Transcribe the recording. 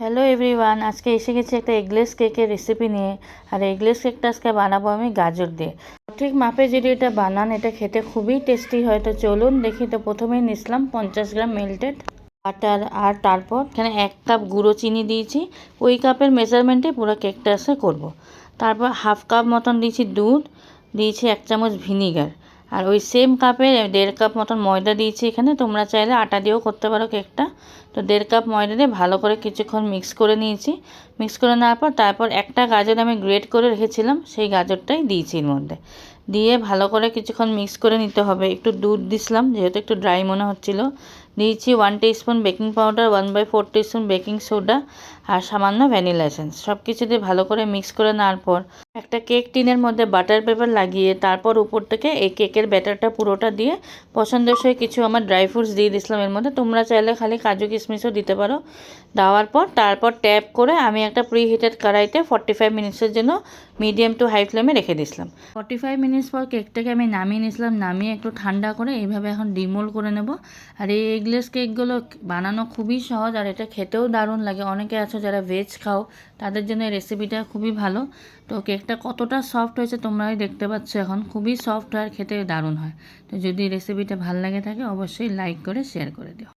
Hello everyone, আজকে এসে গেছি একটা এগলেস কেকের রেসিপি নিয়ে। আর এগলেস কেকটা আজকে বানাবো আমি গাজর দিয়ে। ঠিক মাপে যদি এটা বানান, এটা খেতে খুবই টেস্টি হয়। তো চলুন দেখি। তো প্রথমেই নিলাম 50 গ্রাম মেল্টেড বাটার, আর তারপর এখানে 1 কাপ গুঁড়ো চিনি দিয়েছি। ওই কাপের মেজারমেন্টে পুরো কেকটা আছে করব। তারপর হাফ কাপ মতন দিয়েছি দুধ, দিয়েছি 1 চামচ ভিনিগার, আর ওই সেম কাপে 1.5 কাপ মতন ময়দা দিয়েছি। এখানে তোমরা চাইলে আটা দিয়েও করতে পারো কেকটা। তো 1.5 কাপ ময়দা দিয়ে ভালো করে কিছুক্ষণ মিক্স করে নিয়েছি। মিক্স করে নেওয়ার পর তারপর একটা গাজর আমি গ্রেট করে রেখেছিলাম, সেই গাজরটাই দিয়েছি এর মধ্যে। দিয়ে ভালো করে কিছুক্ষণ মিক্স করে নিতে হবে। একটু দুধ দিছিলাম যেহেতু একটু ড্রাই মনে হচ্ছিলো। দিয়েছি 1 teaspoon baking powder, 1/4 teaspoon baking soda, আর সামান্য ভ্যানিলা এসেন্স। সব কিছু দিয়ে ভালো করে মিক্স করে নেওয়ার পর একটা কেক টিনের মধ্যে বাটার পেপার লাগিয়ে তারপর উপর থেকে এই কেকের ব্যাটারটা পুরোটা দিয়ে পছন্দসই কিছু আমার ড্রাই ফ্রুটস দিয়ে দিয়েছিলাম এর মধ্যে। তোমরা চাইলে খালি কাজু কিশমিশও দিতে পারো। দেওয়ার পর তারপর ট্যাপ করে আমি একটা প্রি হিটেড কড়াইতে 45 মিনিটসের জন্য মিডিয়াম টু হাই ফ্লেমে রেখে দিয়েছিলাম। 45 মিনিটস পর কেকটাকে আমি নামিয়ে নিয়েছিলাম। নামিয়ে একটু ঠান্ডা করে এইভাবে এখন ডিমোল্ড করে নেব। আর এই এগলেস কেকগুলো বানানো খুবই সহজ, আর এটা খেতেও দারুণ লাগে। অনেকে আছো যারা ভেজ খাও, তাদের জন্য এই রেসিপিটা খুবই ভালো। তো কেকটা কতটা সফট হয়েছে তোমরাই দেখতে পাচ্ছ। এখন খুবই সফট হয় আর খেতে দারুণ হয়। তো যদি রেসিপিটা ভালো লাগে থাকে অবশ্যই লাইক করে শেয়ার করে দিও।